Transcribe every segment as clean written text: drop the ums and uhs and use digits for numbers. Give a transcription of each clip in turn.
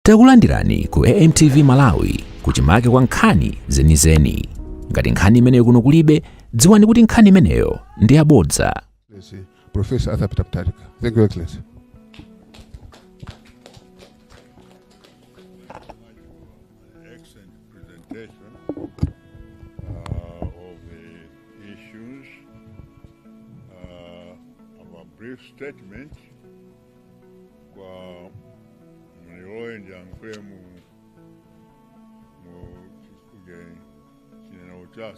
Takulandirani ku AMTV Malawi kuchimake kwa nkhani zenizeni. Ngati nkhani imeneyo kuno kulibe, dziwani kuti nkhani imeneyo ndi yabodza. Professor Arthur Peter. Thank you, Excellency. Excellent presentation of the issues. Of a brief statement.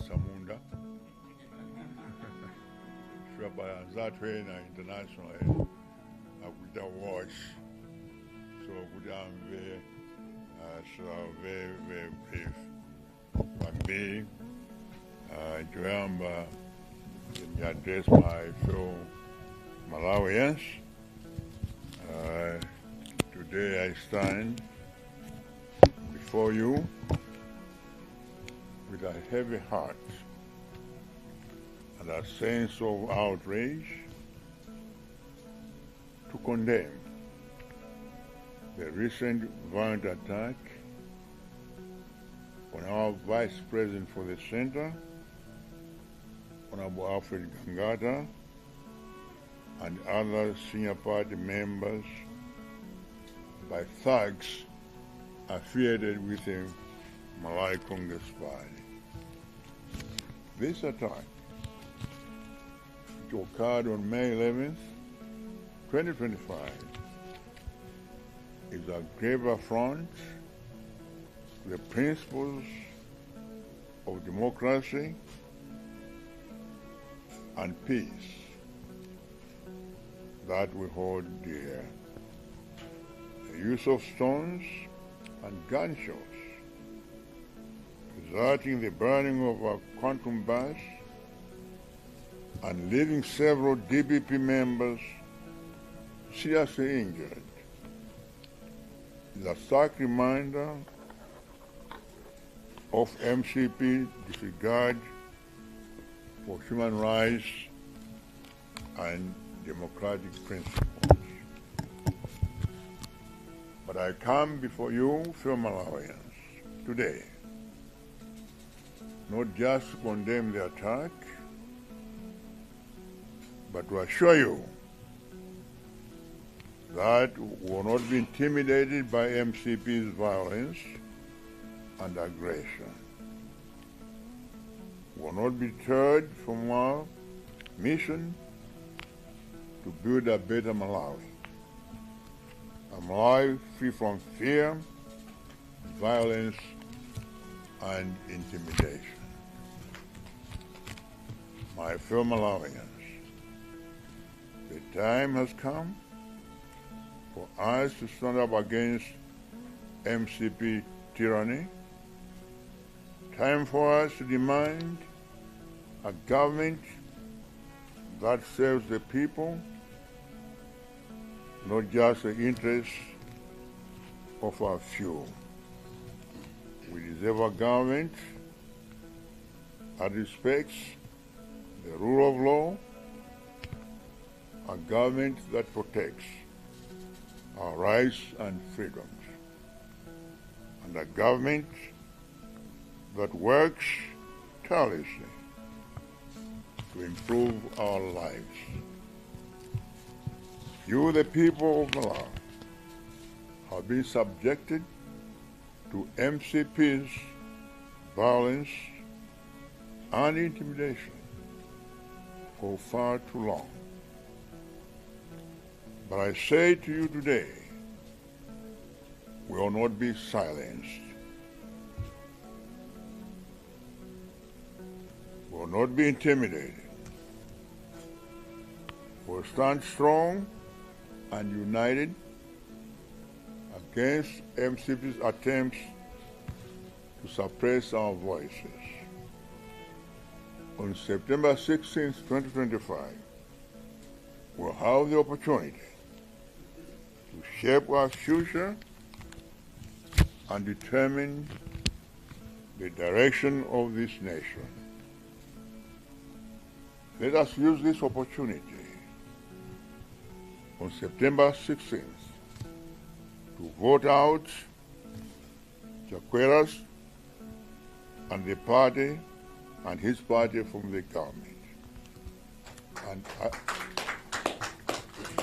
Samunda Shwabayanzatwena International with the watch, so very brief. But me, Joamba, let me address my fellow Malawians. Today I stand before you with a heavy heart and a sense of outrage to condemn the recent violent attack on our Vice President for the Center, Honorable Alfred Gangata, and other senior party members by thugs affiliated with the Malawi Congress Party. This attack, which occurred on May 11th, 2025, is a grave affront to the principles of democracy and peace that we hold dear. The use of stones and gunshots, resulting in the burning of a quantum bus and leaving several DBP members seriously injured, is a stark reminder of MCP disregard for human rights and democratic principles. But I come before you, fellow Malawians, today, not just to condemn the attack, but to assure you that we will not be intimidated by MCP's violence and aggression. We will not be deterred from our mission to build a better Malawi. A Malawi free from fear, violence, and intimidation. My fellow Malawians, the time has come for us to stand up against MCP tyranny. Time for us to demand a government that serves the people, not just the interests of a few. We deserve a government that respects the rule of law, a government that protects our rights and freedoms, and a government that works tirelessly to improve our lives. You, the people of Malawi, have been subjected to MCP's violence and intimidation for far too long. But I say to you today, we will not be silenced. We will not be intimidated. We will stand strong and united against MCP's attempts to suppress our voices. On September 16, 2025, we'll have the opportunity to shape our future and determine the direction of this nation. Let us use this opportunity on September 16th to vote out Chakweras and the party and his party from the government.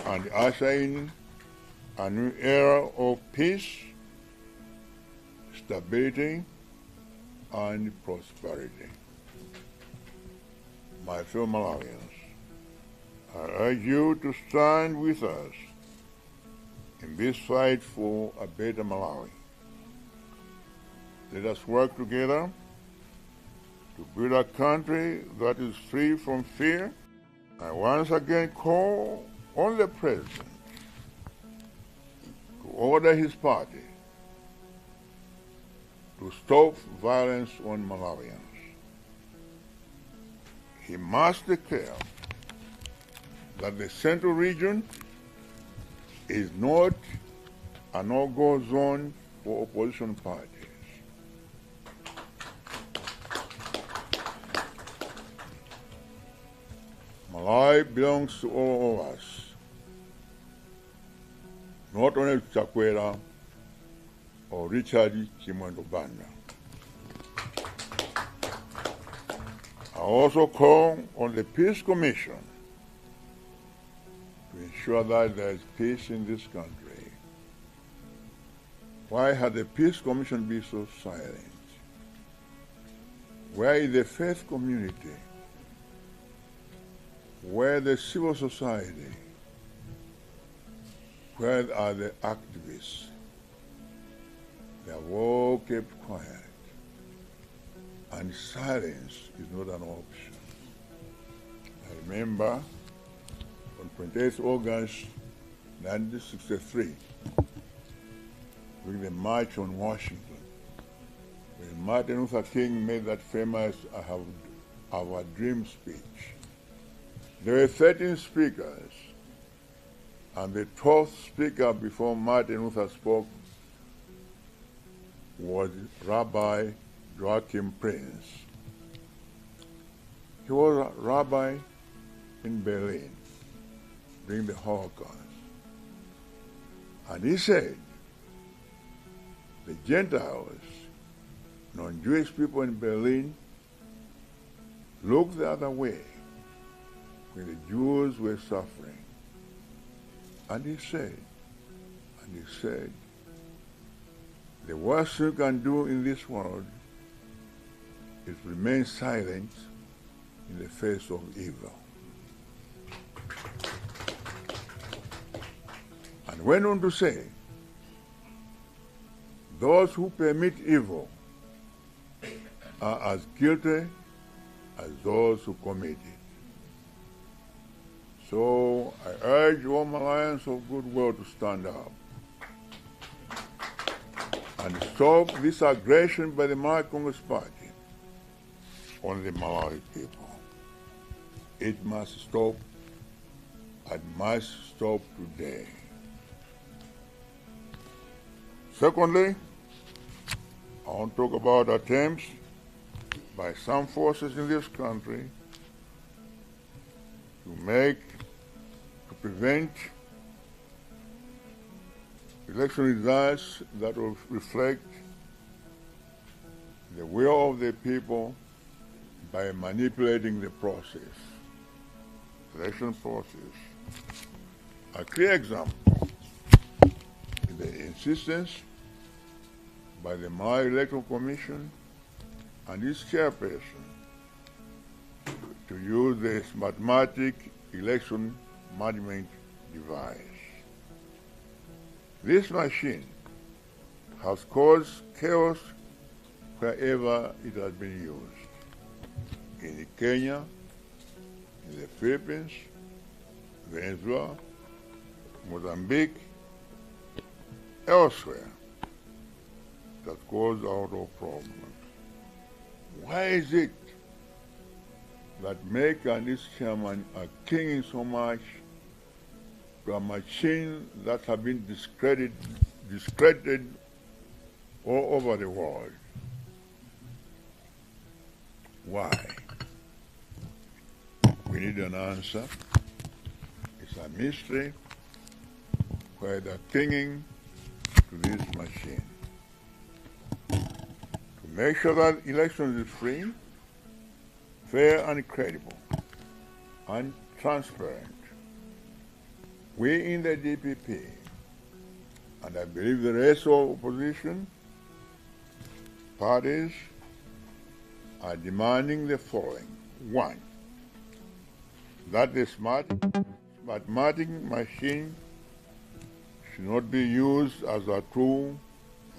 And usher in a new era of peace, stability, and prosperity. My fellow Malawians, I urge you to stand with us in this fight for a better Malawi. Let us work together to build a country that is free from fear. I once again call on the President to order his party to stop violence on Malawians. He must declare that the Central Region is not a no-go zone for opposition parties. Malawi belongs to all of us, not only to Chakwera or Richard Chimwendo Banda. I also call on the Peace Commission to ensure that there is peace in this country. Why has the Peace Commission been so silent? Where is the faith community? Where the civil society? Where are the activists? They have all kept quiet. And silence is not an option. I remember on 28th August 1963, during the March on Washington, when Martin Luther King made that famous "I have our dream" speech. There were 13 speakers, and the 12th speaker before Martin Luther spoke was Rabbi Joachim Prince. He was a rabbi in Berlin during the Holocaust. And he said, the Gentiles, non-Jewish people in Berlin, looked the other way when the Jews were suffering. And he said, the worst you can do in this world is remain silent in the face of evil. And went on to say, those who permit evil are as guilty as those who commit it. So I urge all Malawians of goodwill to stand up and stop this aggression by the Malawi Congress Party on the Malawi people. It must stop, and must stop today. Secondly, I want to talk about attempts by some forces in this country to prevent election results that will reflect the will of the people by manipulating the process, election process. A clear example is the insistence by the Malawi Electoral Commission and its chairperson to use the mathematic election management device. This machine has caused chaos wherever it has been used. In Kenya, in the Philippines, Venezuela, Mozambique, elsewhere, that caused a lot of problems. Why is it that Make and its chairman are clinging so much to a machine that has been discredited all over the world? Why? We need an answer. It's a mystery why they're clinging to this machine. make sure that elections is free, fair and credible, and transparent. We in the DPP, and I believe the rest of opposition parties, are demanding the following. One, that the smartmatic machine should not be used as a tool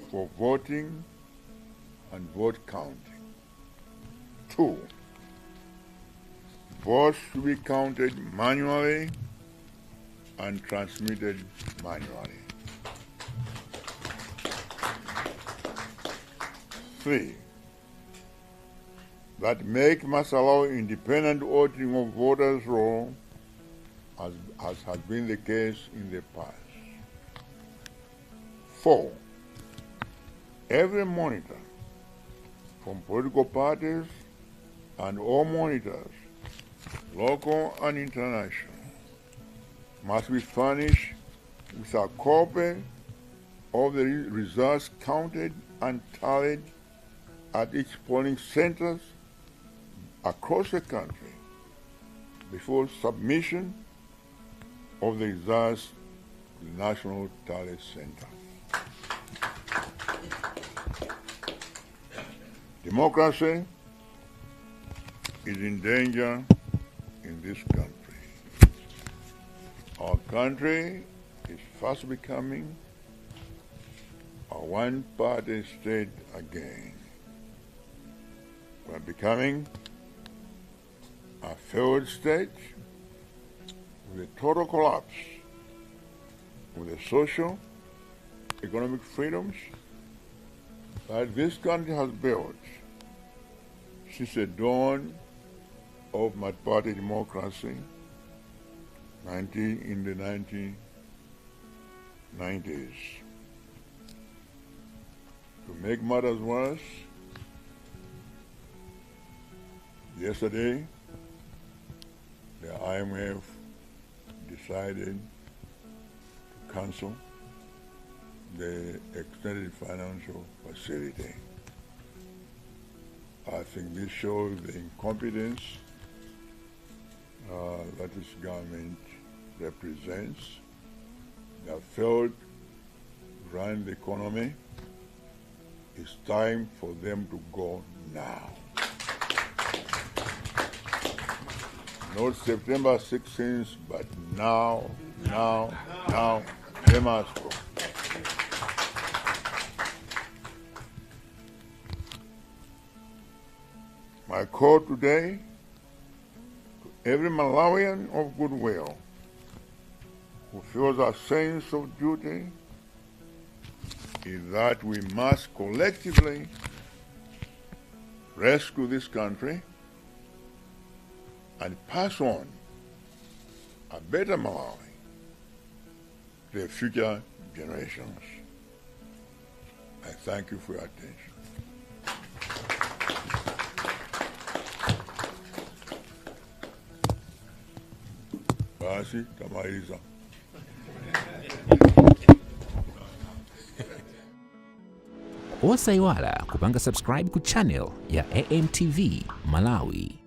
for voting and vote counting. Two, votes should be counted manually and transmitted manually. Three, that make must allow independent auditing of voters' roll as has been the case in the past. Four, every monitor from political parties and all monitors, local and international, must be furnished with a copy of the results counted and tallied at each polling centers across the country before submission of the results to the National Tally Center. Democracy is in danger in this country. Our country is fast becoming a one-party state again. We're becoming a failed state with a total collapse of the social, economic freedoms that this country has built since the dawn of multi-party democracy in the 1990s. To make matters worse, yesterday, the IMF decided to cancel the extended financial facility. I think this shows the incompetence that this government represents. They have failed to run the economy. It's time for them to go now. Not September 16th, but now, they must go. My call today to every Malawian of goodwill who feels a sense of duty is that we must collectively rescue this country and pass on a better Malawi to the future generations. I thank you for your attention. Basi tamaliza. Osaiwala kupanga subscribe ku channel ya AMTV Malawi.